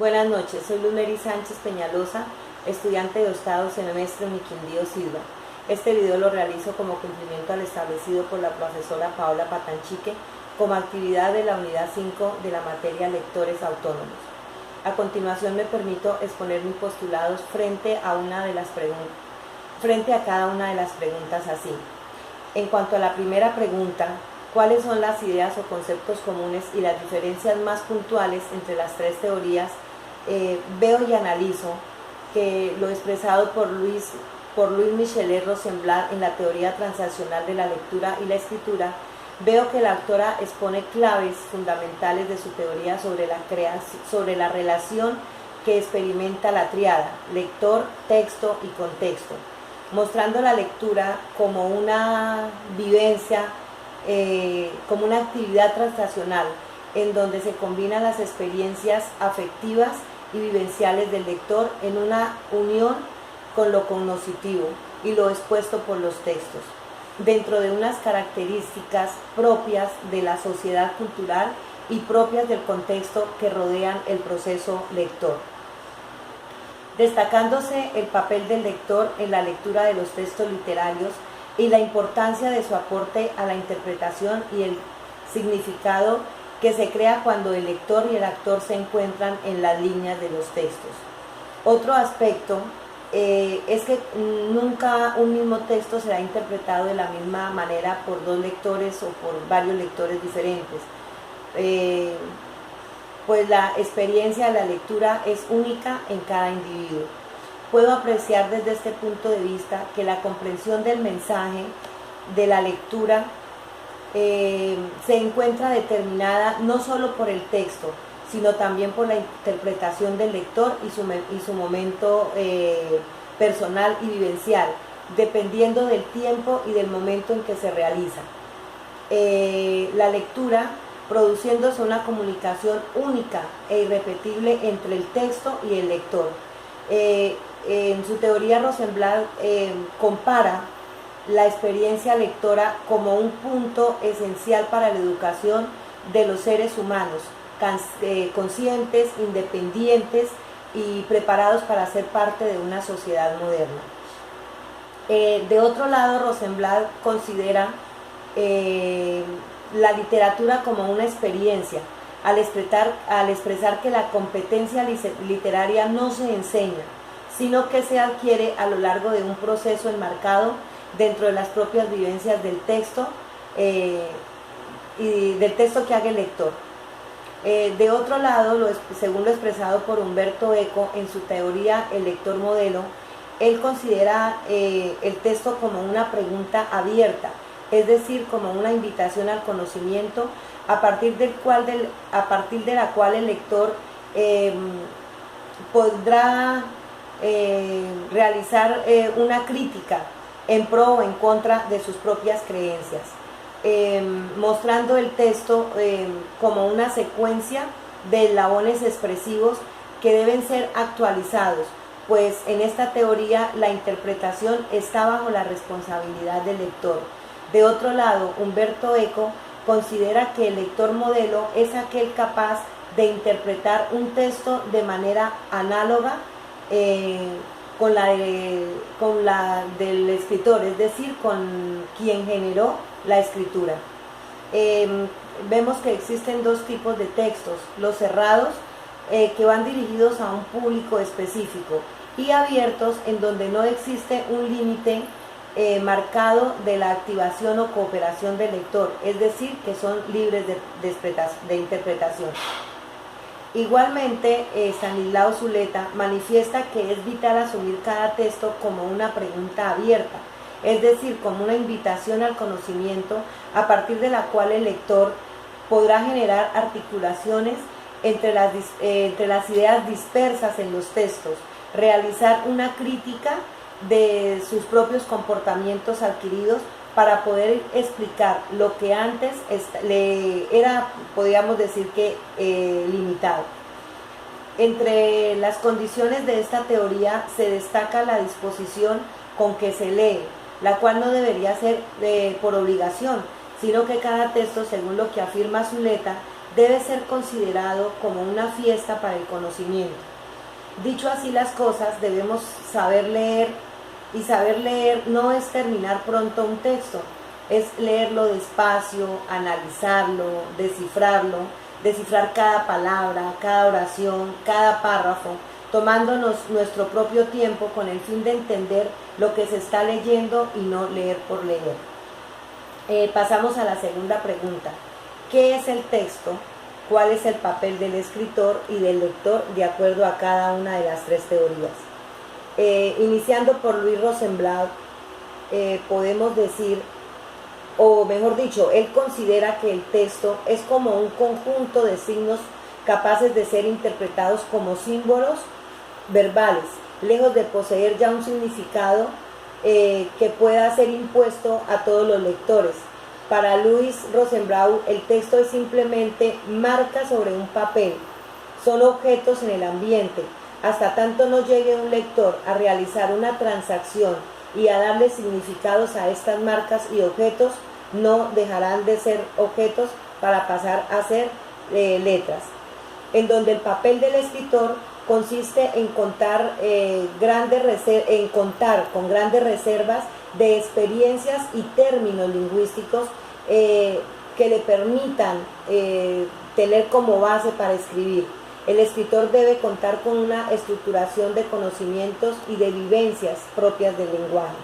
Buenas noches, soy Luneri Sánchez Peñalosa, estudiante de octavo semestre en Quindío Silva. Este video lo realizo como cumplimiento al establecido por la profesora Paola Patanchique como actividad de la unidad 5 de la materia Lectores Autónomos. A continuación me permito exponer mis postulados frente a cada una de las preguntas así. En cuanto a la primera pregunta, ¿cuáles son las ideas o conceptos comunes y las diferencias más puntuales entre las tres teorías? Veo y analizo que lo expresado por Louis Michelet Rosenblatt en la teoría transaccional de la lectura y la escritura, veo que la autora expone claves fundamentales de su teoría sobre la relación que experimenta la tríada, lector, texto y contexto, mostrando la lectura como una vivencia, como una actividad transaccional en donde se combinan las experiencias afectivas y vivenciales del lector en una unión con lo cognoscitivo y lo expuesto por los textos, dentro de unas características propias de la sociedad cultural y propias del contexto que rodean el proceso lector, destacándose el papel del lector en la lectura de los textos literarios y la importancia de su aporte a la interpretación y el significado que se crea cuando el lector y el actor se encuentran en las líneas de los textos. Otro aspecto es que nunca un mismo texto será interpretado de la misma manera por dos lectores o por varios lectores diferentes, pues la experiencia de la lectura es única en cada individuo. Puedo apreciar desde este punto de vista que la comprensión del mensaje de la lectura se encuentra determinada no solo por el texto, sino también por la interpretación del lector y su momento personal y vivencial, dependiendo del tiempo y del momento en que se realiza. La lectura produciéndose una comunicación única e irrepetible entre el texto y el lector. En su teoría Rosenblatt compara la experiencia lectora como un punto esencial para la educación de los seres humanos, conscientes, independientes y preparados para ser parte de una sociedad moderna. De otro lado, Rosenblatt considera la literatura como una experiencia, al expresar que la competencia literaria no se enseña, sino que se adquiere a lo largo de un proceso enmarcado dentro de las propias vivencias del texto y del texto que haga el lector. De otro lado, según lo expresado por Umberto Eco en su teoría El lector modelo, él considera el texto como una pregunta abierta, es decir, como una invitación al conocimiento a partir de la cual el lector podrá realizar una crítica en pro o en contra de sus propias creencias, mostrando el texto como una secuencia de eslabones expresivos que deben ser actualizados, pues en esta teoría la interpretación está bajo la responsabilidad del lector. De otro lado, Umberto Eco considera que el lector modelo es aquel capaz de interpretar un texto de manera análoga con la del escritor, es decir, con quien generó la escritura. Vemos que existen dos tipos de textos: los cerrados, que van dirigidos a un público específico, y abiertos, en donde no existe un límite marcado de la activación o cooperación del lector, es decir, que son libres de interpretación. Igualmente, Stanislao Zuleta manifiesta que es vital asumir cada texto como una pregunta abierta, es decir, como una invitación al conocimiento a partir de la cual el lector podrá generar articulaciones entre las ideas dispersas en los textos, realizar una crítica de sus propios comportamientos adquiridos para poder explicar lo que antes le era, podríamos decir que, limitado. Entre las condiciones de esta teoría se destaca la disposición con que se lee, la cual no debería ser por obligación, sino que cada texto, según lo que afirma Zuleta, debe ser considerado como una fiesta para el conocimiento. Dicho así las cosas, debemos saber leer, y saber leer no es terminar pronto un texto, es leerlo despacio, analizarlo, descifrar cada palabra, cada oración, cada párrafo, tomándonos nuestro propio tiempo con el fin de entender lo que se está leyendo y no leer por leer. Pasamos a la segunda pregunta. ¿Qué es el texto? ¿Cuál es el papel del escritor y del lector de acuerdo a cada una de las tres teorías? Iniciando por Louis Rosenblatt, podemos decir, o mejor dicho, él considera que el texto es como un conjunto de signos capaces de ser interpretados como símbolos verbales, lejos de poseer ya un significado que pueda ser impuesto a todos los lectores. Para Louis Rosenblatt, el texto es simplemente marca sobre un papel, son objetos en el ambiente. Hasta tanto no llegue un lector a realizar una transacción y a darle significados a estas marcas y objetos, no dejarán de ser objetos para pasar a ser letras. En donde el papel del escritor consiste en contar con grandes reservas de experiencias y términos lingüísticos que le permitan tener como base para escribir. El escritor debe contar con una estructuración de conocimientos y de vivencias propias del lenguaje.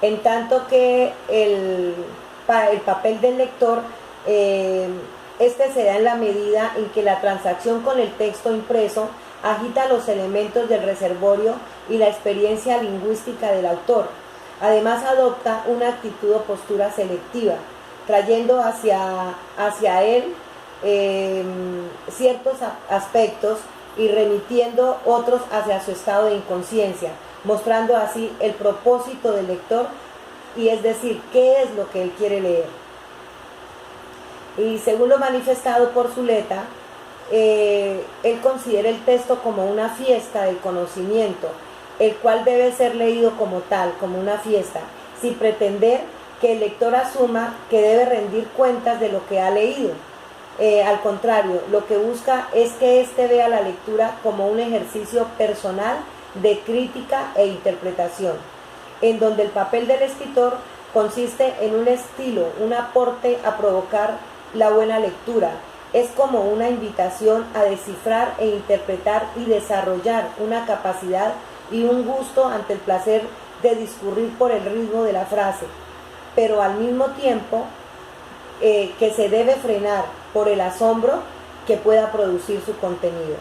En tanto que el papel del lector, se da en la medida en que la transacción con el texto impreso agita los elementos del reservorio y la experiencia lingüística del autor. Además adopta una actitud o postura selectiva, trayendo hacia él ciertos aspectos y remitiendo otros hacia su estado de inconsciencia, mostrando así el propósito del lector, y es decir, qué es lo que él quiere leer. Y según lo manifestado por Zuleta, él considera el texto como una fiesta del conocimiento, el cual debe ser leído como tal, como una fiesta, sin pretender que el lector asuma que debe rendir cuentas de lo que ha leído. Al contrario, lo que busca es que éste vea la lectura como un ejercicio personal de crítica e interpretación, en donde el papel del escritor consiste en un estilo, un aporte a provocar la buena lectura. Es como una invitación a descifrar e interpretar y desarrollar una capacidad y un gusto ante el placer de discurrir por el ritmo de la frase, pero al mismo tiempo que se debe frenar por el asombro que pueda producir su contenido.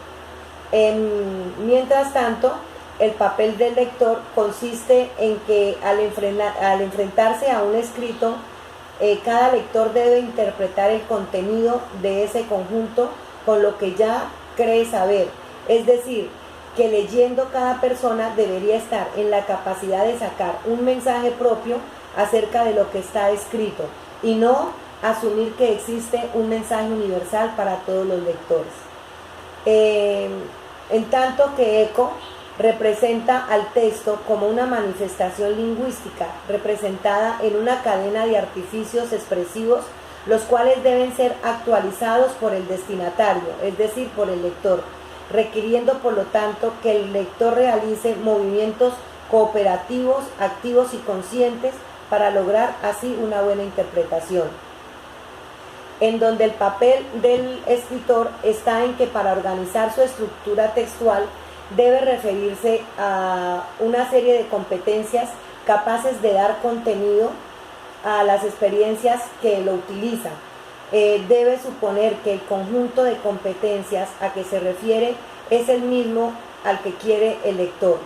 Mientras tanto, el papel del lector consiste en que al enfrentarse a un escrito, cada lector debe interpretar el contenido de ese conjunto con lo que ya cree saber. Es decir, que leyendo cada persona debería estar en la capacidad de sacar un mensaje propio acerca de lo que está escrito y no asumir que existe un mensaje universal para todos los lectores. En tanto que Eco representa al texto como una manifestación lingüística representada en una cadena de artificios expresivos, los cuales deben ser actualizados por el destinatario, es decir, por el lector, requiriendo por lo tanto que el lector realice movimientos cooperativos, activos y conscientes para lograr así una buena interpretación. En donde el papel del escritor está en que para organizar su estructura textual debe referirse a una serie de competencias capaces de dar contenido a las experiencias que lo utilizan. Debe suponer que el conjunto de competencias a que se refiere es el mismo al que quiere el lector.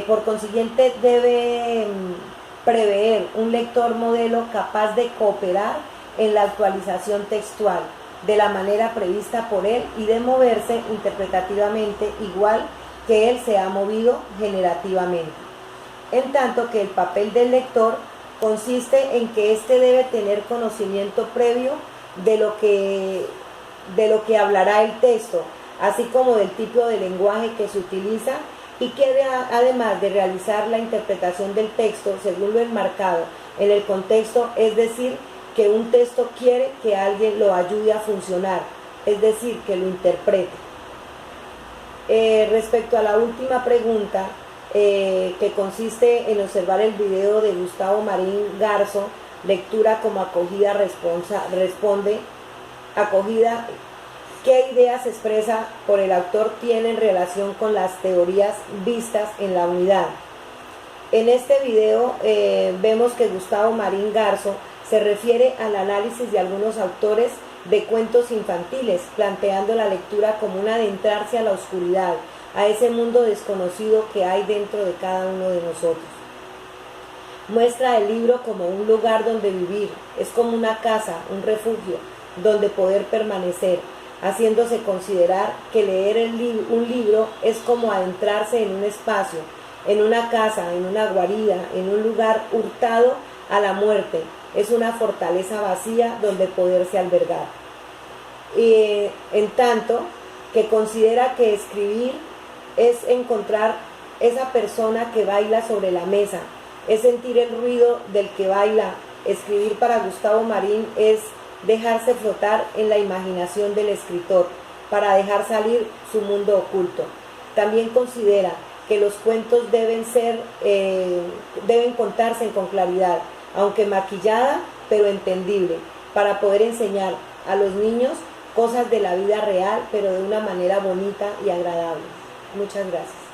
Por consiguiente, debe prever un lector modelo capaz de cooperar en la actualización textual de la manera prevista por él y de moverse interpretativamente igual que él se ha movido generativamente. En tanto que el papel del lector consiste en que éste debe tener conocimiento previo de lo que hablará el texto, así como del tipo de lenguaje que se utiliza, y que además de realizar la interpretación del texto según lo enmarcado en el contexto, es decir, que un texto quiere que alguien lo ayude a funcionar, es decir, que lo interprete. Respecto a la última pregunta, que consiste en observar el video de Gustavo Marín Garzo, lectura como acogida responde, acogida, ¿qué ideas expresa por el autor tiene en relación con las teorías vistas en la unidad? En este video vemos que Gustavo Marín Garzo se refiere al análisis de algunos autores de cuentos infantiles, planteando la lectura como un adentrarse a la oscuridad, a ese mundo desconocido que hay dentro de cada uno de nosotros. Muestra el libro como un lugar donde vivir, es como una casa, un refugio, donde poder permanecer, haciéndose considerar que leer un libro es como adentrarse en un espacio, en una casa, en una guarida, en un lugar hurtado a la muerte, es una fortaleza vacía donde poderse albergar. En tanto que considera que escribir es encontrar esa persona que baila sobre la mesa, es sentir el ruido del que baila. Escribir para Gustavo Marín es dejarse flotar en la imaginación del escritor, para dejar salir su mundo oculto. También considera que los cuentos deben contarse con claridad, aunque maquillada, pero entendible, para poder enseñar a los niños cosas de la vida real, pero de una manera bonita y agradable. Muchas gracias.